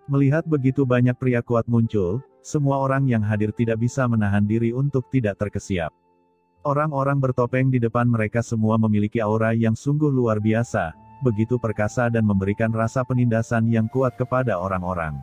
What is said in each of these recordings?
Melihat begitu banyak pria kuat muncul, semua orang yang hadir tidak bisa menahan diri untuk tidak terkesiap. Orang-orang bertopeng di depan mereka semua memiliki aura yang sungguh luar biasa, begitu perkasa dan memberikan rasa penindasan yang kuat kepada orang-orang.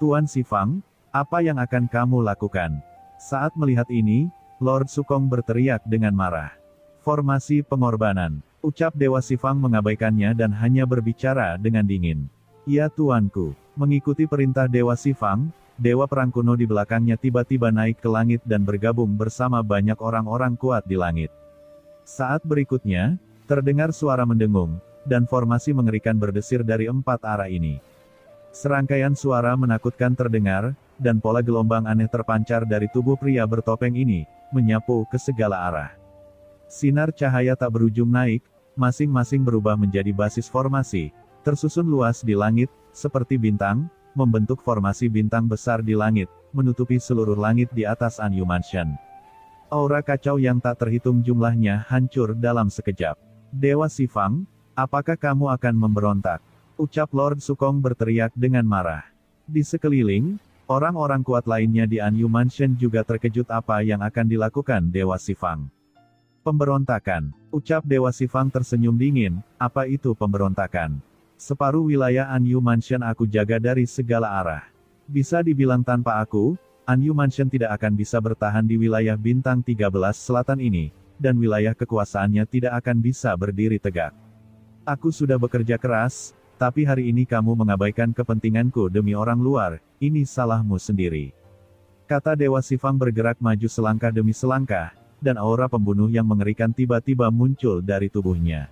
Tuan Xifang, apa yang akan kamu lakukan? Saat melihat ini, Lord Sukong berteriak dengan marah. Formasi pengorbanan. Ucap Dewa Xifang mengabaikannya dan hanya berbicara dengan dingin. Ya tuanku. Mengikuti perintah Dewa Xifang, Dewa Perang kuno di belakangnya tiba-tiba naik ke langit dan bergabung bersama banyak orang-orang kuat di langit. Saat berikutnya, terdengar suara mendengung, dan formasi mengerikan berdesir dari 4 arah ini. Serangkaian suara menakutkan terdengar, dan pola gelombang aneh terpancar dari tubuh pria bertopeng ini, menyapu ke segala arah. Sinar cahaya tak berujung naik, masing-masing berubah menjadi basis formasi, tersusun luas di langit, seperti bintang, membentuk formasi bintang besar di langit, menutupi seluruh langit di atas Anyu Mansion. Aura kacau yang tak terhitung jumlahnya hancur dalam sekejap. Dewa Xifang, apakah kamu akan memberontak? Ucap Lord Sukong berteriak dengan marah. Di sekeliling, orang-orang kuat lainnya di Anyu Mansion juga terkejut apa yang akan dilakukan Dewa Xifang. Pemberontakan. Ucap Dewa Xifang tersenyum dingin, apa itu pemberontakan? Separuh wilayah Anyu Mansion aku jaga dari segala arah. Bisa dibilang tanpa aku, Anyu Mansion tidak akan bisa bertahan di wilayah bintang 13 selatan ini, dan wilayah kekuasaannya tidak akan bisa berdiri tegak. Aku sudah bekerja keras, tapi hari ini kamu mengabaikan kepentinganku demi orang luar, ini salahmu sendiri. Kata Dewa Xifang bergerak maju selangkah demi selangkah, dan aura pembunuh yang mengerikan tiba-tiba muncul dari tubuhnya.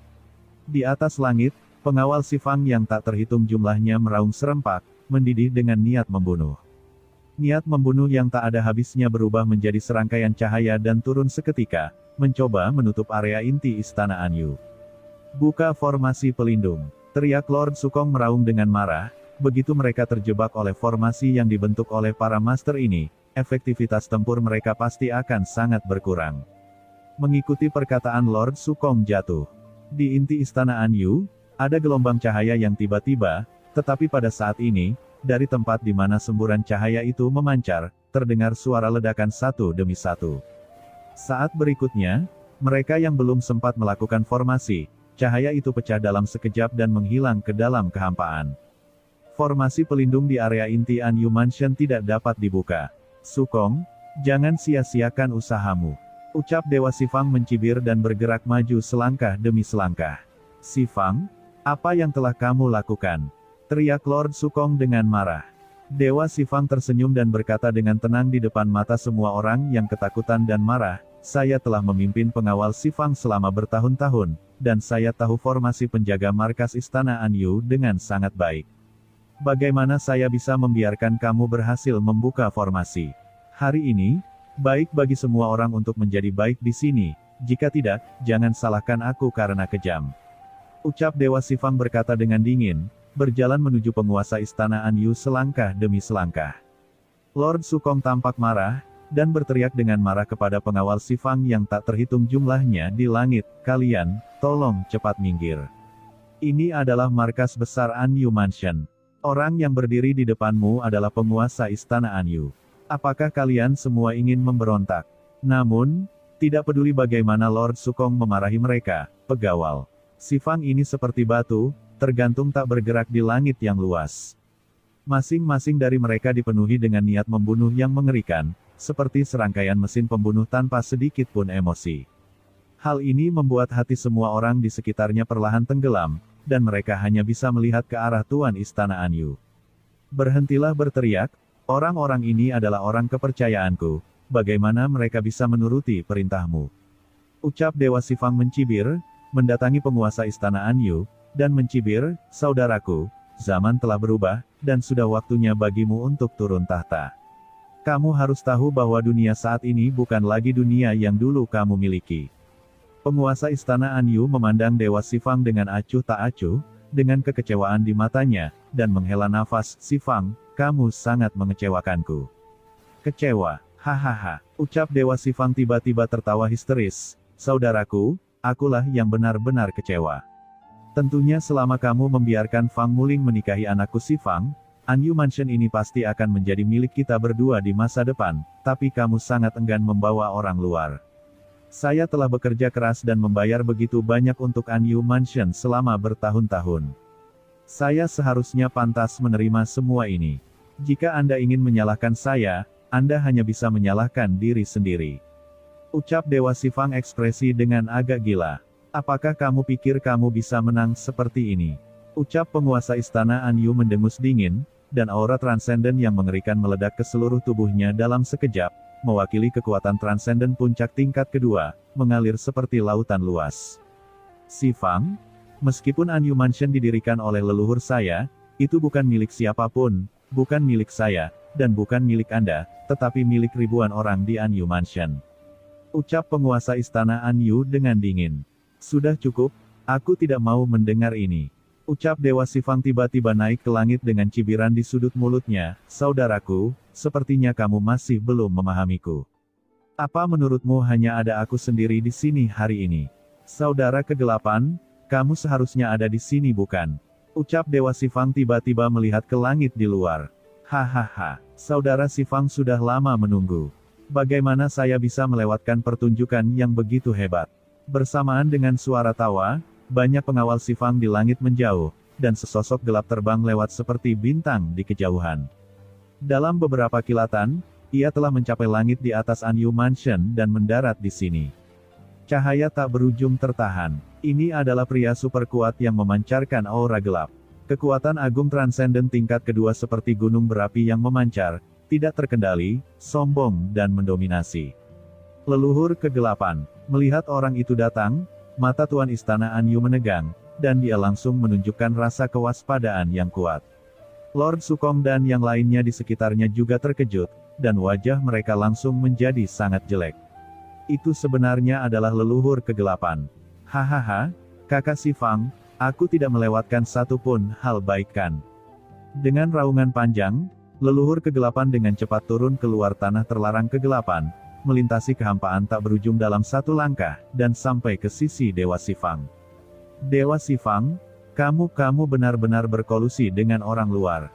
Di atas langit, pengawal Xifang yang tak terhitung jumlahnya meraung serempak, mendidih dengan niat membunuh. Niat membunuh yang tak ada habisnya berubah menjadi serangkaian cahaya dan turun seketika, mencoba menutup area inti Istana Anyu. Buka formasi pelindung, teriak Lord Sukong meraung dengan marah, begitu mereka terjebak oleh formasi yang dibentuk oleh para master ini, efektivitas tempur mereka pasti akan sangat berkurang. Mengikuti perkataan Lord Sukong jatuh. Di inti Istana Anyu, ada gelombang cahaya yang tiba-tiba, tetapi pada saat ini, dari tempat di mana semburan cahaya itu memancar, terdengar suara ledakan satu demi satu. Saat berikutnya, mereka yang belum sempat melakukan formasi, cahaya itu pecah dalam sekejap dan menghilang ke dalam kehampaan. Formasi pelindung di area inti Anyu Mansion tidak dapat dibuka. Sukong, jangan sia-siakan usahamu. Ucap Dewa Xifang mencibir dan bergerak maju selangkah demi selangkah. Xifang, apa yang telah kamu lakukan? Teriak Lord Sukong dengan marah. Dewa Xifang tersenyum dan berkata dengan tenang di depan mata semua orang yang ketakutan dan marah, saya telah memimpin pengawal Xifang selama bertahun-tahun, dan saya tahu formasi penjaga markas Istana Anyu dengan sangat baik. Bagaimana saya bisa membiarkan kamu berhasil membuka formasi? Hari ini, baik bagi semua orang untuk menjadi baik di sini, jika tidak, jangan salahkan aku karena kejam. Ucap Dewa Xifang berkata dengan dingin, berjalan menuju penguasa Istana Anyu selangkah demi selangkah. Lord Sukong tampak marah, dan berteriak dengan marah kepada pengawal Xifang yang tak terhitung jumlahnya di langit, kalian, tolong cepat minggir. Ini adalah markas besar Anyu Mansion. Orang yang berdiri di depanmu adalah penguasa Istana Anyu. Apakah kalian semua ingin memberontak? Namun, tidak peduli bagaimana Lord Sukong memarahi mereka, pegawal Xifang ini seperti batu, tergantung tak bergerak di langit yang luas. Masing-masing dari mereka dipenuhi dengan niat membunuh yang mengerikan, seperti serangkaian mesin pembunuh tanpa sedikit pun emosi. Hal ini membuat hati semua orang di sekitarnya perlahan tenggelam, dan mereka hanya bisa melihat ke arah Tuan Istana Anyu. Berhentilah berteriak, orang-orang ini adalah orang kepercayaanku, bagaimana mereka bisa menuruti perintahmu? Ucap Dewa Xifang mencibir, mendatangi penguasa Istana Anyu, dan mencibir, saudaraku, zaman telah berubah, dan sudah waktunya bagimu untuk turun tahta. Kamu harus tahu bahwa dunia saat ini bukan lagi dunia yang dulu kamu miliki. Penguasa Istana Anyu memandang Dewa Xifang dengan acuh tak acuh, dengan kekecewaan di matanya, dan menghela nafas, Xifang, kamu sangat mengecewakanku. Kecewa, hahaha, ucap Dewa Xifang tiba-tiba tertawa histeris, saudaraku, akulah yang benar-benar kecewa. Tentunya selama kamu membiarkan Fang Muling menikahi anakku Xifang, Anyu Mansion ini pasti akan menjadi milik kita berdua di masa depan, tapi kamu sangat enggan membawa orang luar. Saya telah bekerja keras dan membayar begitu banyak untuk Anyu Mansion selama bertahun-tahun. Saya seharusnya pantas menerima semua ini. Jika Anda ingin menyalahkan saya, Anda hanya bisa menyalahkan diri sendiri. Ucap Dewa Xifang ekspresi dengan agak gila. Apakah kamu pikir kamu bisa menang seperti ini? Ucap penguasa istana Anyu mendengus dingin, dan aura transenden yang mengerikan meledak ke seluruh tubuhnya dalam sekejap, mewakili kekuatan transenden puncak tingkat kedua, mengalir seperti lautan luas. Xifang, meskipun Anyu Mansion didirikan oleh leluhur saya, itu bukan milik siapapun, bukan milik saya, dan bukan milik Anda, tetapi milik ribuan orang di Anyu Mansion. Ucap penguasa istana Anyu dengan dingin. Sudah cukup, aku tidak mau mendengar ini. Ucap Dewa Xifang tiba-tiba naik ke langit dengan cibiran di sudut mulutnya. Saudaraku, sepertinya kamu masih belum memahamiku. Apa menurutmu hanya ada aku sendiri di sini hari ini? Saudara kegelapan, kamu seharusnya ada di sini bukan? Ucap Dewa Xifang tiba-tiba melihat ke langit di luar. Hahaha, Saudara Xifang sudah lama menunggu. Bagaimana saya bisa melewatkan pertunjukan yang begitu hebat? Bersamaan dengan suara tawa, banyak pengawal Xifang di langit menjauh, dan sesosok gelap terbang lewat seperti bintang di kejauhan. Dalam beberapa kilatan, ia telah mencapai langit di atas Anyu Mansion dan mendarat di sini. Cahaya tak berujung tertahan. Ini adalah pria super kuat yang memancarkan aura gelap. Kekuatan agung transenden tingkat kedua seperti gunung berapi yang memancar, tidak terkendali, sombong dan mendominasi. Leluhur kegelapan, melihat orang itu datang, mata Tuan Istana Anyu menegang, dan dia langsung menunjukkan rasa kewaspadaan yang kuat. Lord Sukong dan yang lainnya di sekitarnya juga terkejut, dan wajah mereka langsung menjadi sangat jelek. Itu sebenarnya adalah leluhur kegelapan. Hahaha, kakak Xifang, aku tidak melewatkan satupun hal baik kan. Dengan raungan panjang, leluhur kegelapan dengan cepat turun keluar tanah terlarang kegelapan, melintasi kehampaan tak berujung dalam satu langkah, dan sampai ke sisi Dewa Xifang. Dewa Xifang, kamu benar-benar berkolusi dengan orang luar.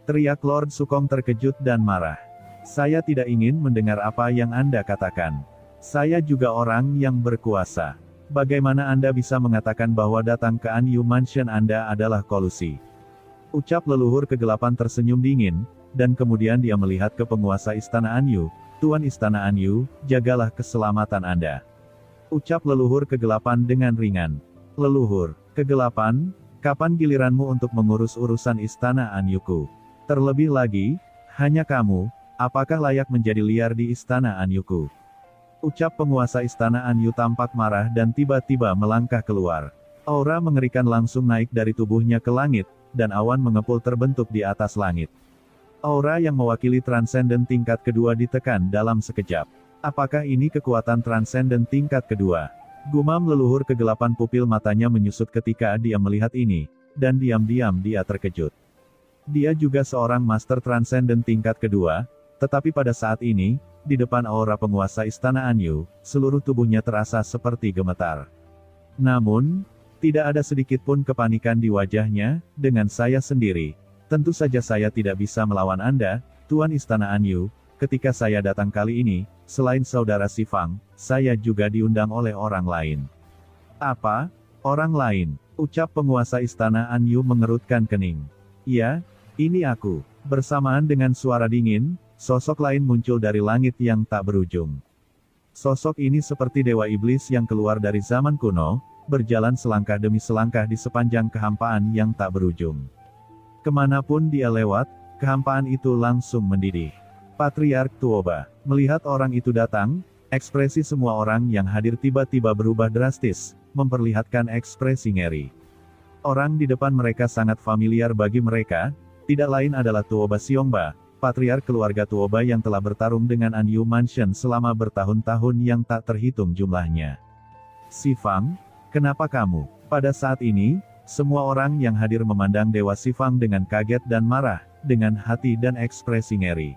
Teriak Lord Sukong terkejut dan marah. Saya tidak ingin mendengar apa yang Anda katakan. Saya juga orang yang berkuasa. Bagaimana Anda bisa mengatakan bahwa datang ke Anyu Mansion Anda adalah kolusi? Ucap leluhur kegelapan tersenyum dingin, dan kemudian dia melihat ke penguasa istana Anyu. Tuan Istana Anyu, jagalah keselamatan Anda. Ucap leluhur kegelapan dengan ringan. Leluhur kegelapan, kapan giliranmu untuk mengurus urusan istana Anyuku? Terlebih lagi, hanya kamu, apakah layak menjadi liar di istana Anyuku? Ucap penguasa istana Anyu tampak marah dan tiba-tiba melangkah keluar. Aura mengerikan langsung naik dari tubuhnya ke langit, dan awan mengepul terbentuk di atas langit. Aura yang mewakili transenden tingkat kedua ditekan dalam sekejap. Apakah ini kekuatan transenden tingkat kedua? Gumam leluhur kegelapan, pupil matanya menyusut ketika dia melihat ini, dan diam-diam dia terkejut. Dia juga seorang master transenden tingkat kedua, tetapi pada saat ini, di depan aura penguasa istana Anyu, seluruh tubuhnya terasa seperti gemetar. Namun, tidak ada sedikit pun kepanikan di wajahnya. Dengan saya sendiri, tentu saja saya tidak bisa melawan Anda, Tuan Istana Anyu. Ketika saya datang kali ini, selain saudara Xifang, saya juga diundang oleh orang lain. Apa? Orang lain? Ucap penguasa istana Anyu mengerutkan kening. Ya, ini aku. Bersamaan dengan suara dingin, sosok lain muncul dari langit yang tak berujung. Sosok ini seperti dewa iblis yang keluar dari zaman kuno, berjalan selangkah demi selangkah di sepanjang kehampaan yang tak berujung. Kemanapun dia lewat, kehampaan itu langsung mendidih. Patriark Tuoba, melihat orang itu datang, ekspresi semua orang yang hadir tiba-tiba berubah drastis, memperlihatkan ekspresi ngeri. Orang di depan mereka sangat familiar bagi mereka, tidak lain adalah Tuoba Xiongba, patriark keluarga Tuoba yang telah bertarung dengan Anyu Mansion selama bertahun-tahun yang tak terhitung jumlahnya. Xifang, kenapa kamu? Pada saat ini, semua orang yang hadir memandang Dewa Xifang dengan kaget dan marah, dengan hati dan ekspresi ngeri.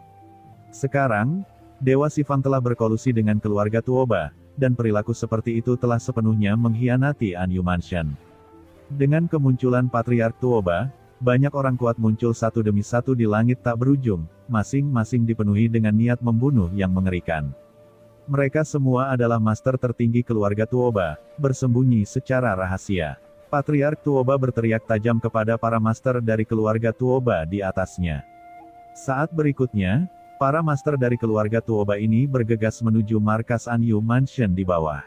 Sekarang, Dewa Xifang telah berkolusi dengan keluarga Tuoba, dan perilaku seperti itu telah sepenuhnya mengkhianati Anyu Mansion. Dengan kemunculan Patriark Tuoba, banyak orang kuat muncul satu demi satu di langit tak berujung, masing-masing dipenuhi dengan niat membunuh yang mengerikan. Mereka semua adalah master tertinggi keluarga Tuoba, bersembunyi secara rahasia. Patriark Tuoba berteriak tajam kepada para master dari keluarga Tuoba di atasnya. Saat berikutnya, para master dari keluarga Tuoba ini bergegas menuju markas Anyu Mansion di bawah.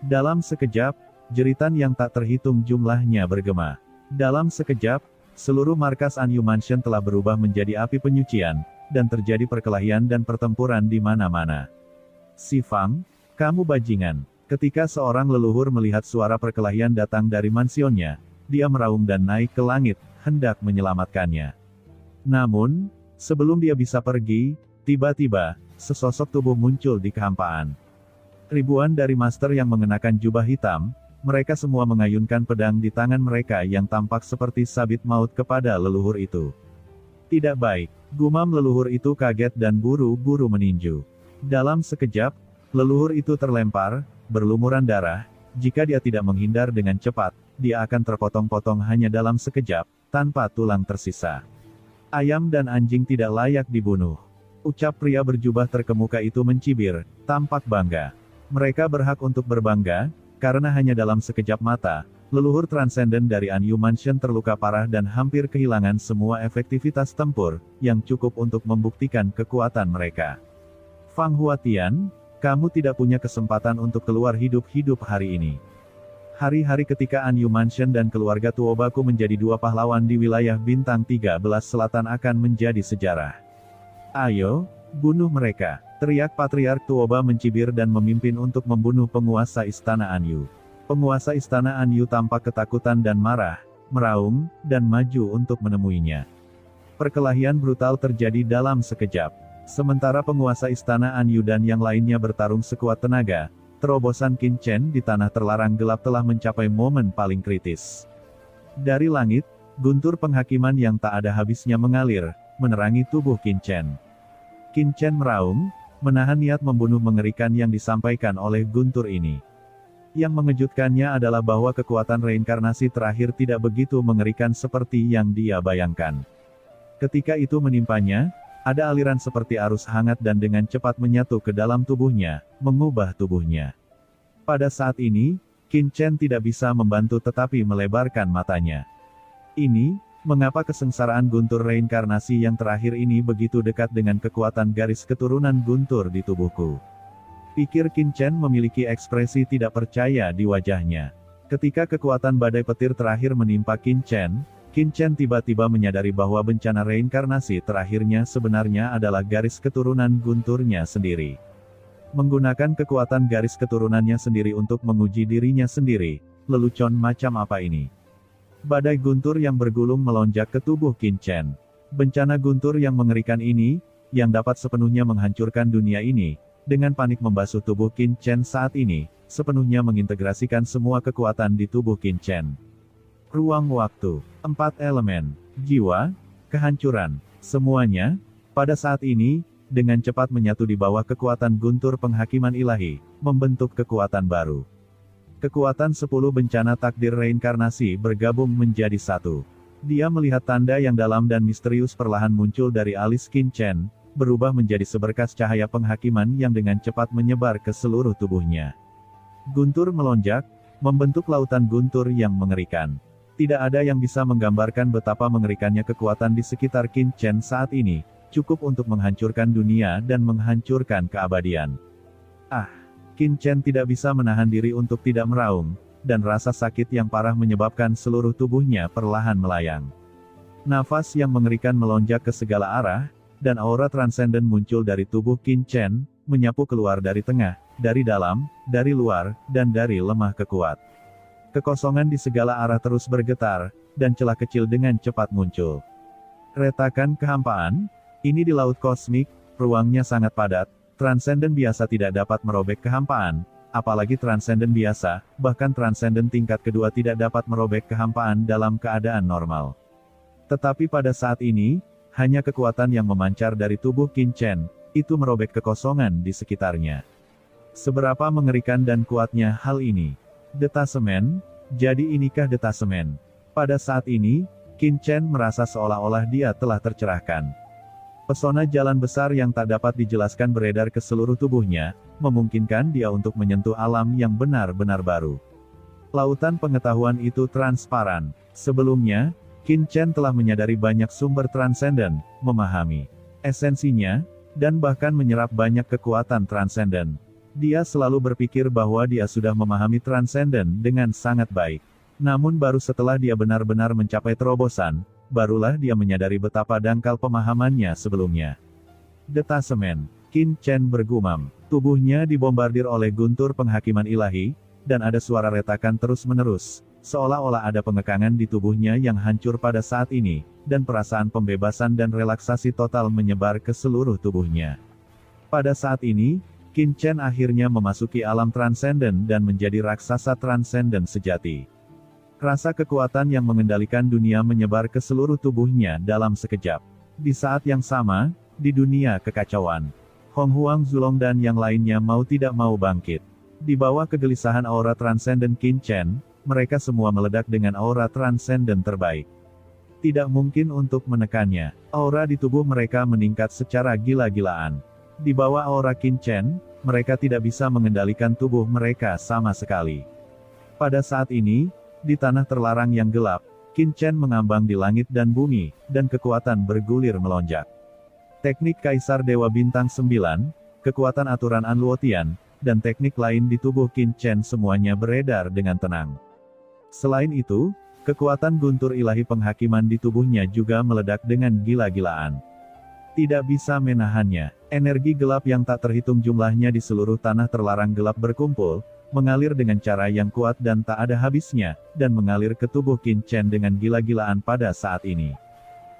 Dalam sekejap, jeritan yang tak terhitung jumlahnya bergema. Dalam sekejap, seluruh markas Anyu Mansion telah berubah menjadi api penyucian, dan terjadi perkelahian dan pertempuran di mana-mana. Si Fang, kamu bajingan. Ketika seorang leluhur melihat suara perkelahian datang dari mansionnya, dia meraung dan naik ke langit, hendak menyelamatkannya. Namun, sebelum dia bisa pergi, tiba-tiba, sesosok tubuh muncul di kehampaan. Ribuan dari master yang mengenakan jubah hitam, mereka semua mengayunkan pedang di tangan mereka yang tampak seperti sabit maut kepada leluhur itu. Tidak baik, gumam leluhur itu kaget dan buru-buru meninju. Dalam sekejap, leluhur itu terlempar, berlumuran darah. Jika dia tidak menghindar dengan cepat, dia akan terpotong-potong hanya dalam sekejap, tanpa tulang tersisa. Ayam dan anjing tidak layak dibunuh. Ucap pria berjubah terkemuka itu mencibir, tampak bangga. Mereka berhak untuk berbangga, karena hanya dalam sekejap mata, leluhur transenden dari Anyu Mansion terluka parah dan hampir kehilangan semua efektivitas tempur, yang cukup untuk membuktikan kekuatan mereka. Fang Huatian, kamu tidak punya kesempatan untuk keluar hidup-hidup hari ini. Hari-hari ketika Anyu Mansion dan keluarga Tuobaku menjadi dua pahlawan di wilayah Bintang 13 Selatan akan menjadi sejarah. Ayo, bunuh mereka, teriak Patriark Tuoba mencibir dan memimpin untuk membunuh penguasa Istana Anyu. Penguasa Istana Anyu tampak ketakutan dan marah, meraung, dan maju untuk menemuinya. Perkelahian brutal terjadi dalam sekejap. Sementara penguasa Istana Anyu dan yang lainnya bertarung sekuat tenaga, terobosan Qin Chen di tanah terlarang gelap telah mencapai momen paling kritis. Dari langit, guntur penghakiman yang tak ada habisnya mengalir, menerangi tubuh Qin Chen. Qin Chen meraung, menahan niat membunuh mengerikan yang disampaikan oleh guntur ini. Yang mengejutkannya adalah bahwa kekuatan reinkarnasi terakhir tidak begitu mengerikan seperti yang dia bayangkan. Ketika itu menimpanya, ada aliran seperti arus hangat dan dengan cepat menyatu ke dalam tubuhnya, mengubah tubuhnya. Pada saat ini, Qin Chen tidak bisa membantu tetapi melebarkan matanya. Ini, mengapa kesengsaraan guntur reinkarnasi yang terakhir ini begitu dekat dengan kekuatan garis keturunan guntur di tubuhku? Pikir Qin Chen memiliki ekspresi tidak percaya di wajahnya. Ketika kekuatan badai petir terakhir menimpa Qin Chen tiba-tiba menyadari bahwa bencana reinkarnasi terakhirnya sebenarnya adalah garis keturunan gunturnya sendiri. Menggunakan kekuatan garis keturunannya sendiri untuk menguji dirinya sendiri, lelucon macam apa ini? Badai guntur yang bergulung melonjak ke tubuh Qin Chen. Bencana guntur yang mengerikan ini, yang dapat sepenuhnya menghancurkan dunia ini, dengan panik membasuh tubuh Qin Chen saat ini, sepenuhnya mengintegrasikan semua kekuatan di tubuh Qin Chen. Ruang waktu, 4 elemen, jiwa, kehancuran, semuanya, pada saat ini, dengan cepat menyatu di bawah kekuatan guntur penghakiman ilahi, membentuk kekuatan baru. Kekuatan 10 bencana takdir reinkarnasi bergabung menjadi satu. Dia melihat tanda yang dalam dan misterius perlahan muncul dari alis Qin Chen, berubah menjadi seberkas cahaya penghakiman yang dengan cepat menyebar ke seluruh tubuhnya. Guntur melonjak, membentuk lautan guntur yang mengerikan. Tidak ada yang bisa menggambarkan betapa mengerikannya kekuatan di sekitar Qin Chen saat ini, cukup untuk menghancurkan dunia dan menghancurkan keabadian. Qin Chen tidak bisa menahan diri untuk tidak meraung, dan rasa sakit yang parah menyebabkan seluruh tubuhnya perlahan melayang. Nafas yang mengerikan melonjak ke segala arah, dan aura transenden muncul dari tubuh Qin Chen, menyapu keluar dari tengah, dari dalam, dari luar, dan dari lemah ke kuat. Kekosongan di segala arah terus bergetar, dan celah kecil dengan cepat muncul. Retakan kehampaan, ini di laut kosmik, ruangnya sangat padat, transenden biasa tidak dapat merobek kehampaan, apalagi transenden biasa, bahkan transenden tingkat kedua tidak dapat merobek kehampaan dalam keadaan normal. Tetapi pada saat ini, hanya kekuatan yang memancar dari tubuh Qin Chen, itu merobek kekosongan di sekitarnya. Seberapa mengerikan dan kuatnya hal ini? Detasemen, jadi inikah detasemen? Pada saat ini, Qin Chen merasa seolah-olah dia telah tercerahkan. Pesona jalan besar yang tak dapat dijelaskan beredar ke seluruh tubuhnya, memungkinkan dia untuk menyentuh alam yang benar-benar baru. Lautan pengetahuan itu transparan. Sebelumnya, Qin Chen telah menyadari banyak sumber transenden, memahami esensinya, dan bahkan menyerap banyak kekuatan transenden. Dia selalu berpikir bahwa dia sudah memahami transenden dengan sangat baik. Namun baru setelah dia benar-benar mencapai terobosan, barulah dia menyadari betapa dangkal pemahamannya sebelumnya. Detasemen. Qin Chen bergumam. Tubuhnya dibombardir oleh guntur penghakiman ilahi, dan ada suara retakan terus-menerus, seolah-olah ada pengekangan di tubuhnya yang hancur pada saat ini, dan perasaan pembebasan dan relaksasi total menyebar ke seluruh tubuhnya. Pada saat ini, Qin Chen akhirnya memasuki alam transenden dan menjadi raksasa transenden sejati. Rasa kekuatan yang mengendalikan dunia menyebar ke seluruh tubuhnya dalam sekejap. Di saat yang sama, di dunia kekacauan, Hong Huang Zulong dan yang lainnya mau tidak mau bangkit. Di bawah kegelisahan aura transenden Qin Chen, mereka semua meledak dengan aura transenden terbaik. Tidak mungkin untuk menekannya. Aura di tubuh mereka meningkat secara gila-gilaan. Di bawah aura Qin Chen, mereka tidak bisa mengendalikan tubuh mereka sama sekali. Pada saat ini, di tanah terlarang yang gelap, Qin Chen mengambang di langit dan bumi, dan kekuatan bergulir melonjak. Teknik Kaisar Dewa Bintang 9, kekuatan aturan Anluotian, dan teknik lain di tubuh Qin Chen semuanya beredar dengan tenang. Selain itu, kekuatan guntur ilahi penghakiman di tubuhnya juga meledak dengan gila-gilaan. Tidak bisa menahannya, energi gelap yang tak terhitung jumlahnya di seluruh tanah terlarang gelap berkumpul, mengalir dengan cara yang kuat dan tak ada habisnya, dan mengalir ke tubuh Qin Chen dengan gila-gilaan pada saat ini.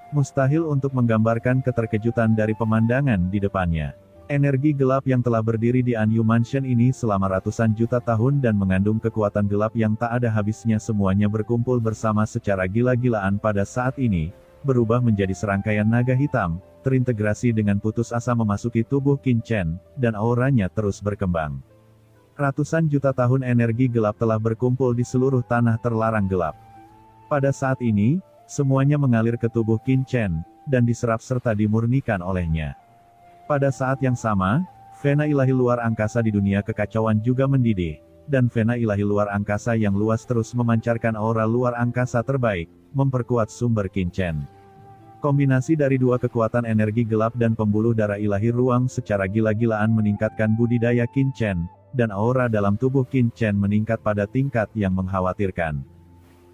Mustahil untuk menggambarkan keterkejutan dari pemandangan di depannya. Energi gelap yang telah berdiri di Anyu Mansion ini selama ratusan juta tahun dan mengandung kekuatan gelap yang tak ada habisnya semuanya berkumpul bersama secara gila-gilaan pada saat ini, berubah menjadi serangkaian naga hitam, terintegrasi dengan putus asa memasuki tubuh Qin Chen, dan auranya terus berkembang. Ratusan juta tahun energi gelap telah berkumpul di seluruh tanah terlarang gelap. Pada saat ini, semuanya mengalir ke tubuh Qin Chen, dan diserap serta dimurnikan olehnya. Pada saat yang sama, vena ilahi luar angkasa di dunia kekacauan juga mendidih, dan vena ilahi luar angkasa yang luas terus memancarkan aura luar angkasa terbaik, memperkuat sumber Qin Chen. Kombinasi dari dua kekuatan energi gelap dan pembuluh darah ilahi ruang secara gila-gilaan meningkatkan budidaya Qin Chen, dan aura dalam tubuh Qin Chen meningkat pada tingkat yang mengkhawatirkan.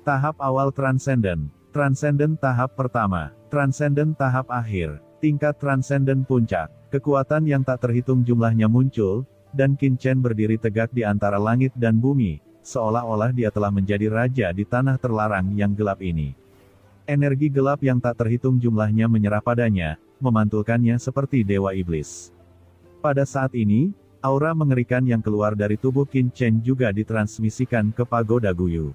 Tahap awal transenden. Transenden tahap pertama. Transenden tahap akhir. Tingkat transenden puncak. Kekuatan yang tak terhitung jumlahnya muncul, dan Qin Chen berdiri tegak di antara langit dan bumi, seolah-olah dia telah menjadi raja di tanah terlarang yang gelap ini. Energi gelap yang tak terhitung jumlahnya menyerah padanya, memantulkannya seperti dewa iblis. Pada saat ini, aura mengerikan yang keluar dari tubuh Qin Chen juga ditransmisikan ke Pagoda Guyu.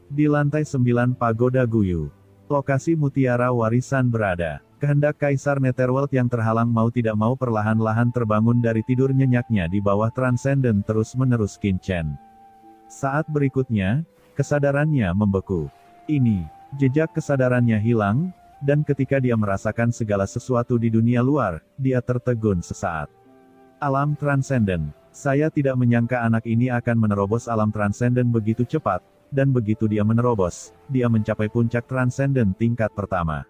Di lantai 9 Pagoda Guyu, lokasi mutiara warisan berada. Kehendak Kaisar Netherworld yang terhalang mau tidak mau perlahan-lahan terbangun dari tidur nyenyaknya di bawah transenden terus-menerus Qin Chen. Saat berikutnya, kesadarannya membeku. Ini, jejak kesadarannya hilang, dan ketika dia merasakan segala sesuatu di dunia luar, dia tertegun sesaat. Alam transenden. Saya tidak menyangka anak ini akan menerobos alam transenden begitu cepat, dan begitu dia menerobos, dia mencapai puncak transenden tingkat pertama.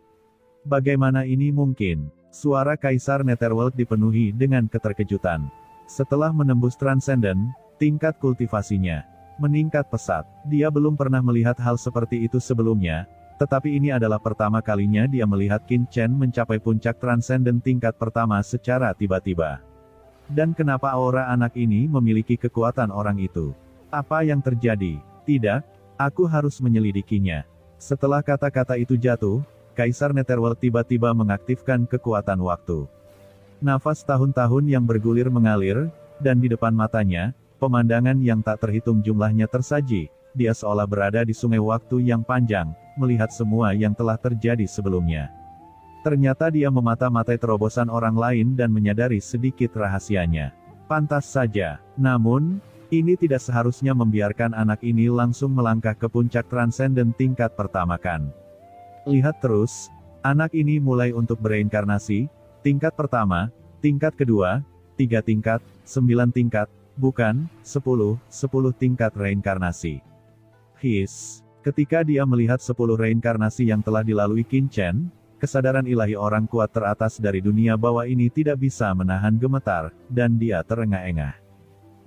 Bagaimana ini mungkin? Suara Kaisar Netherworld dipenuhi dengan keterkejutan. Setelah menembus transenden, tingkat kultivasinya meningkat pesat. Dia belum pernah melihat hal seperti itu sebelumnya, tetapi ini adalah pertama kalinya dia melihat Qin Chen mencapai puncak transenden tingkat pertama secara tiba-tiba. Dan kenapa aura anak ini memiliki kekuatan orang itu? Apa yang terjadi? Tidak, aku harus menyelidikinya. Setelah kata-kata itu jatuh, Kaisar Netherworld tiba-tiba mengaktifkan kekuatan waktu. Nafas tahun-tahun yang bergulir mengalir, dan di depan matanya, pemandangan yang tak terhitung jumlahnya tersaji. Dia seolah berada di sungai waktu yang panjang, melihat semua yang telah terjadi sebelumnya. Ternyata dia memata-matai terobosan orang lain dan menyadari sedikit rahasianya. Pantas saja, namun, ini tidak seharusnya membiarkan anak ini langsung melangkah ke puncak transenden tingkat pertama kan. Lihat terus, anak ini mulai untuk bereinkarnasi, tingkat pertama, tingkat kedua, 3 tingkat, 9 tingkat, bukan, 10 tingkat reinkarnasi. Ketika dia melihat 10 reinkarnasi yang telah dilalui Qin Chen, kesadaran ilahi orang kuat teratas dari dunia bawah ini tidak bisa menahan gemetar, dan dia terengah-engah.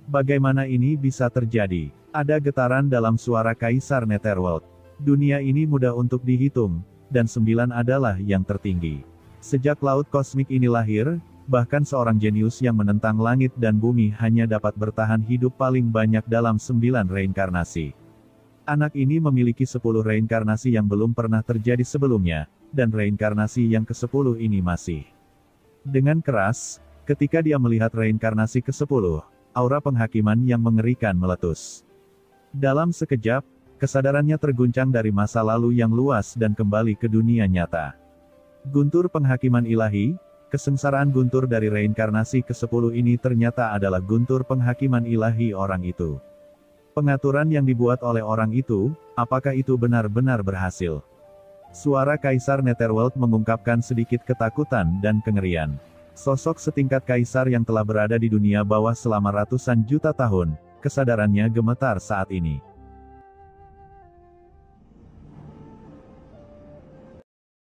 Bagaimana ini bisa terjadi? Ada getaran dalam suara Kaisar Netherworld. Dunia ini mudah untuk dihitung, dan 9 adalah yang tertinggi. Sejak laut kosmik ini lahir, bahkan seorang jenius yang menentang langit dan bumi hanya dapat bertahan hidup paling banyak dalam 9 reinkarnasi. Anak ini memiliki 10 reinkarnasi yang belum pernah terjadi sebelumnya, dan reinkarnasi yang ke-10 ini masih. Dengan keras, ketika dia melihat reinkarnasi ke-10, aura penghakiman yang mengerikan meletus. Dalam sekejap, kesadarannya terguncang dari masa lalu yang luas dan kembali ke dunia nyata. Guntur penghakiman ilahi, kesengsaraan guntur dari reinkarnasi ke-10 ini ternyata adalah guntur penghakiman ilahi orang itu. Pengaturan yang dibuat oleh orang itu, apakah itu benar-benar berhasil? Suara Kaisar Netherworld mengungkapkan sedikit ketakutan dan kengerian. Sosok setingkat kaisar yang telah berada di dunia bawah selama ratusan juta tahun, kesadarannya gemetar saat ini.